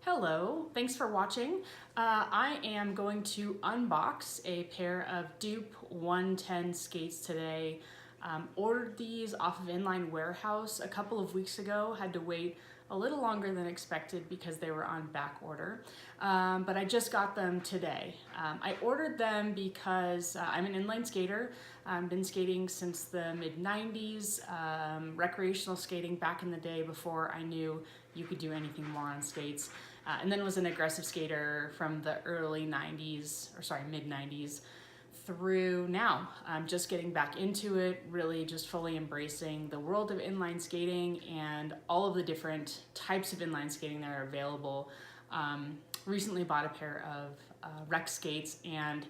Hello, thanks for watching. I am going to unbox a pair of Doop 110 skates today. Ordered these off of Inline Warehouse a couple of weeks ago, had to wait a little longer than expected because they were on back order, but I just got them today. I ordered them because I'm an inline skater. I've been skating since the mid-90s, recreational skating back in the day before I knew you could do anything more on skates. And then was an aggressive skater from the early 90s, or sorry, mid-90s through now. I'm just getting back into it, really just fully embracing the world of inline skating and all of the different types of inline skating that are available. Recently bought a pair of rec skates and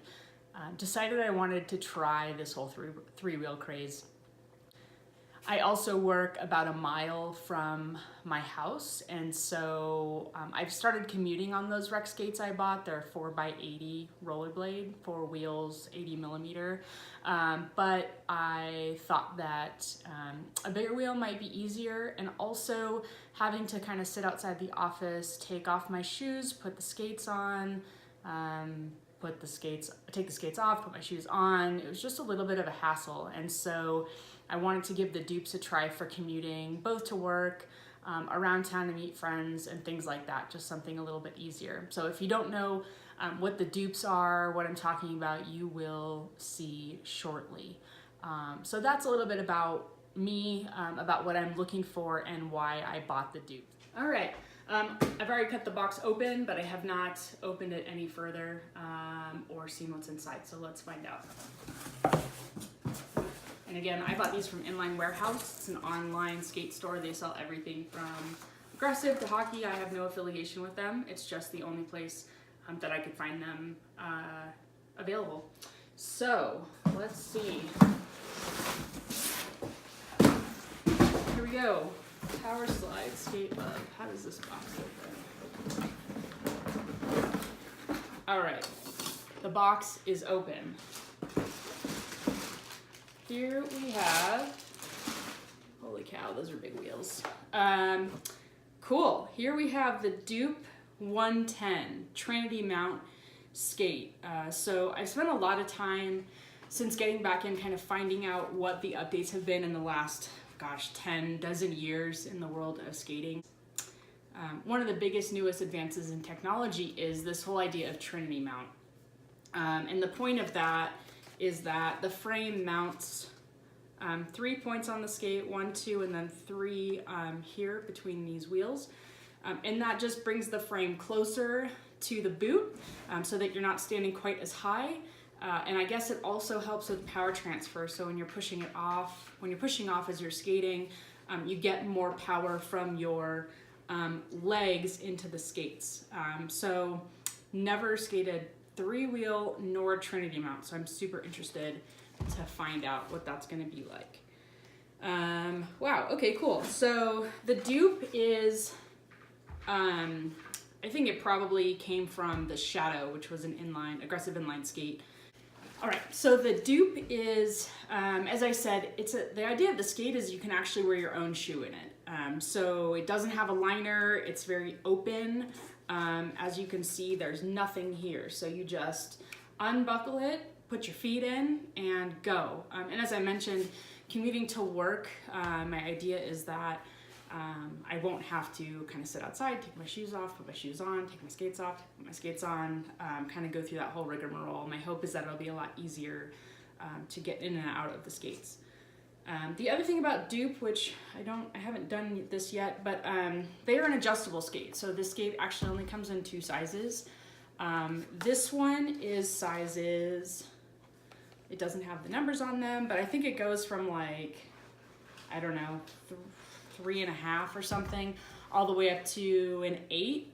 decided I wanted to try this whole three-wheel craze. I also work about a mile from my house, and so I've started commuting on those rec skates I bought. They're 4x80 rollerblade, 4 wheels, 80 millimeter. But I thought that a bigger wheel might be easier, and also having to kind of sit outside the office, take off my shoes, put the skates on, take the skates off, put my shoes on. It was just a little bit of a hassle, and so I wanted to give the Doops a try for commuting, both to work, around town to meet friends and things like that, just something a little bit easier. So if you don't know what the Doops are, what I'm talking about, you will see shortly. So that's a little bit about me, about what I'm looking for and why I bought the Doops. All right, I've already cut the box open, but I have not opened it any further or seen what's inside, so let's find out. And again, I bought these from Inline Warehouse. It's an online skate store. They sell everything from aggressive to hockey. I have no affiliation with them. It's just the only place that I could find them available. So let's see. Here we go. Powerslide Skate Love. How does this box open? All right, the box is open. Here we have, holy cow, those are big wheels. Cool, here we have the Doop 110 Trinity Mount skate. So I've spent a lot of time since getting back in kind of finding out what the updates have been in the last, 10 dozen years in the world of skating. One of the biggest, newest advances in technology is this whole idea of Trinity Mount. And the point of that is that the frame mounts 3 points on the skate, 1, 2, and then 3 here between these wheels. And that just brings the frame closer to the boot so that you're not standing quite as high. And I guess it also helps with power transfer. So when you're pushing off as you're skating, you get more power from your legs into the skates. So never skated 3-wheel nor Trinity Mount, so I'm super interested to find out what that's going to be like. Wow, okay, cool. So the Doop is, I think it probably came from the Shadow, which was an aggressive inline skate. All right, so the Doop is, as I said, the idea of the skate is you can actually wear your own shoe in it. So it doesn't have a liner, it's very open. As you can see, there's nothing here. So you just unbuckle it, put your feet in, and go. And as I mentioned, commuting to work, my idea is that I won't have to kind of sit outside, take my shoes off, put my shoes on, take my skates off, put my skates on, kind of go through that whole rigmarole. My hope is that it'll be a lot easier to get in and out of the skates. The other thing about Doop, which I haven't done this yet, but they are an adjustable skate. So this skate actually only comes in 2 sizes. This one is sizes, it doesn't have the numbers on them, but I think it goes from like, I don't know, 3.5 or something, all the way up to an 8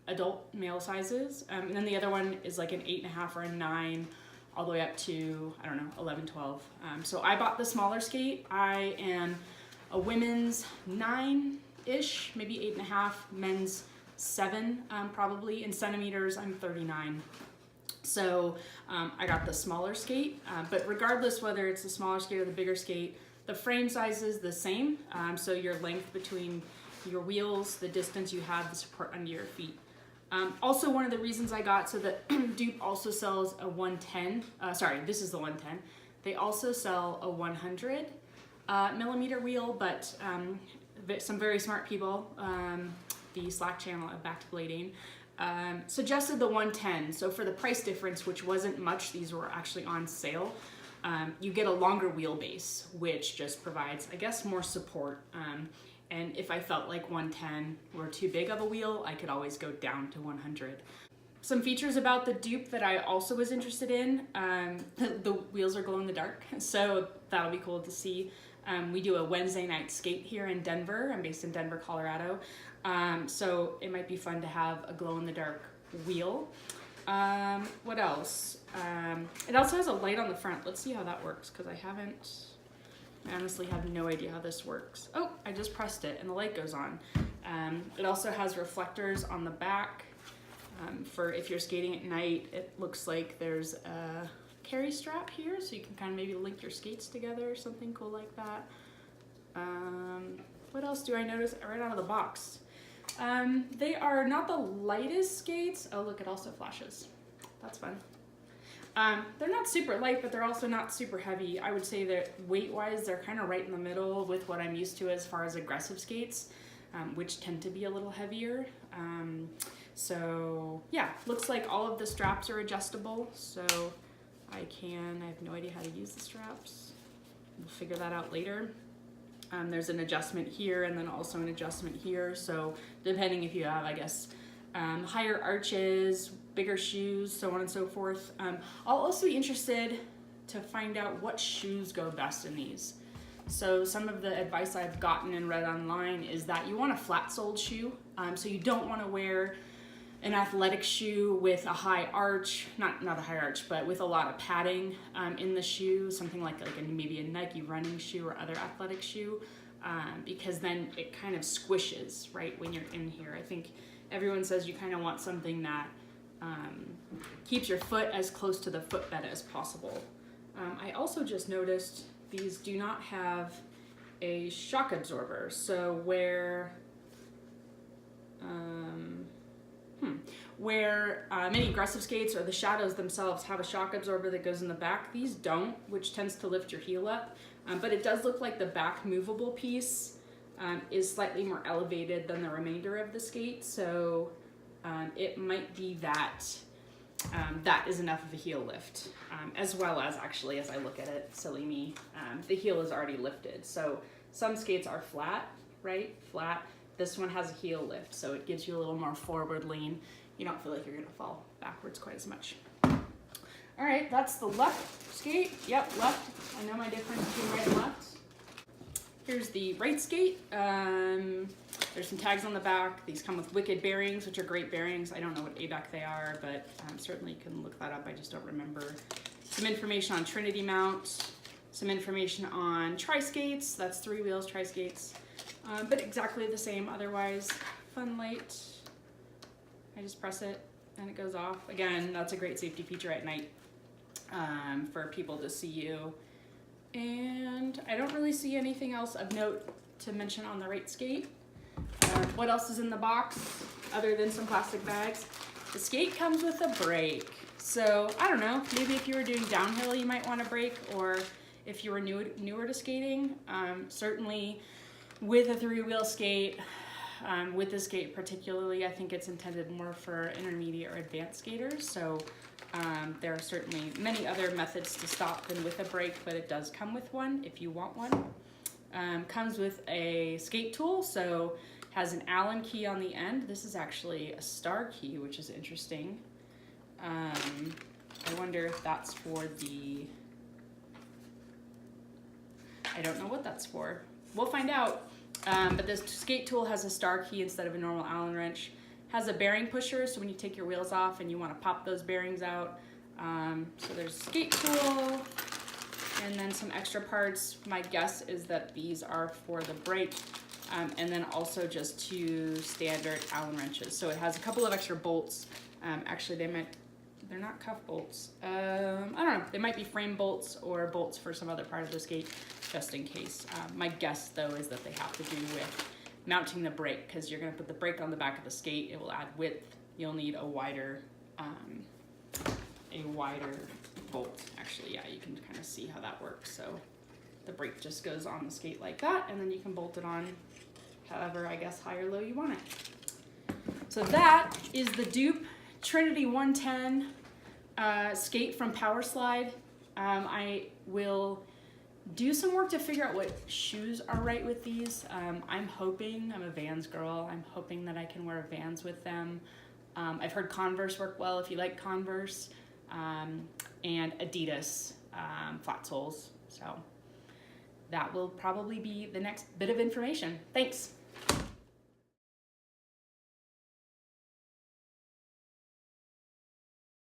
adult male sizes. And then the other one is like an 8.5 or a 9, all the way up to, I don't know, 11, 12. So I bought the smaller skate. I am a women's 9-ish, maybe 8.5, men's 7, probably. In centimeters, I'm 39. So I got the smaller skate, but regardless whether it's the smaller skate or the bigger skate, the frame size is the same. So your length between your wheels, the distance you have, the support under your feet. Also, one of the reasons I got, so that Doop also sells a 110, sorry, this is the 110. They also sell a 100 millimeter wheel, but some very smart people, the Slack channel at Back to Blading, suggested the 110. So for the price difference, which wasn't much, these were actually on sale, you get a longer wheelbase, which just provides, I guess, more support. And if I felt like 110 were too big of a wheel, I could always go down to 100. Some features about the Doop that I also was interested in, the wheels are glow in the dark, so that'll be cool to see. We do a Wednesday night skate here in Denver. I'm based in Denver, Colorado. So it might be fun to have a glow in the dark wheel. What else? It also has a light on the front. Let's see how that works, because I honestly have no idea how this works. Oh, I just pressed it and the light goes on. It also has reflectors on the back. For if you're skating at night, it looks like there's a carry strap here, so you can kind of maybe link your skates together or something cool like that. What else do I notice right out of the box? They are not the lightest skates. Oh, look, it also flashes. That's fun. They're not super light, but they're also not super heavy. I would say that weight-wise, they're kind of right in the middle with what I'm used to as far as aggressive skates, which tend to be a little heavier. So yeah, looks like all of the straps are adjustable, so I have no idea how to use the straps. We'll figure that out later. There's an adjustment here and then also an adjustment here, so depending if you have, I guess, higher arches, bigger shoes, so on and so forth. I'll also be interested to find out what shoes go best in these. So some of the advice I've gotten and read online is that you want a flat-soled shoe, so you don't want to wear an athletic shoe with a high arch, not a high arch, but with a lot of padding in the shoe, something like maybe a Nike running shoe or other athletic shoe, because then it kind of squishes, right, when you're in here. I think everyone says you kind of want something that keeps your foot as close to the footbed as possible. I also just noticed these do not have a shock absorber, so where many aggressive skates or the shadows themselves have a shock absorber that goes in the back, these don't, which tends to lift your heel up. But it does look like the back movable piece is slightly more elevated than the remainder of the skate, so it might be that that is enough of a heel lift, as well as, actually, as I look at it, silly me, the heel is already lifted. So some skates are flat, right? Flat. This one has a heel lift, so it gives you a little more forward lean. You don't feel like you're gonna fall backwards quite as much. All right, that's the left skate. Yep, left. I know my difference between right and left. Here's the right skate. There's some tags on the back. These come with Wicked bearings, which are great bearings. I don't know what ABAC they are, but certainly you can look that up. I just don't remember. Some information on Trinity mount. Some information on tri-skates. That's 3 wheels tri-skates. But exactly the same otherwise. Fun light. I just press it and it goes off. Again, that's a great safety feature at night for people to see you. And I don't really see anything else of note to mention on the right skate. What else is in the box other than some plastic bags? The skate comes with a brake. So I don't know, maybe if you were doing downhill you might want a brake, or if you were newer to skating. Certainly with a 3-wheel skate, with this skate particularly, I think it's intended more for intermediate or advanced skaters. So there are certainly many other methods to stop than with a brake, but it does come with one if you want one. Comes with a skate tool, so has an Allen key on the end. This is actually a star key, which is interesting. I wonder if that's for the... I don't know what that's for. We'll find out. But this skate tool has a star key instead of a normal Allen wrench. Has a bearing pusher, so when you take your wheels off and you want to pop those bearings out. So there's a skate tool, and then some extra parts. My guess is that these are for the brake, and then also just 2 standard Allen wrenches. So it has a couple of extra bolts. Actually, they're not cuff bolts. I don't know, they might be frame bolts or bolts for some other part of the skate, just in case. My guess, though, is that they have to do with mounting the brake, because you're going to put the brake on the back of the skate. It will add width. You'll need a wider bolt. Actually, yeah, you can kind of see how that works. So the brake just goes on the skate like that, and then you can bolt it on however, I guess, high or low you want it. So that is the Doop Trinity 110 skate from Powerslide. I will do some work to figure out what shoes are right with these. I'm hoping, I'm a Vans girl, I'm hoping that I can wear Vans with them. I've heard Converse work well if you like Converse, and Adidas flat soles. So that will probably be the next bit of information. Thanks.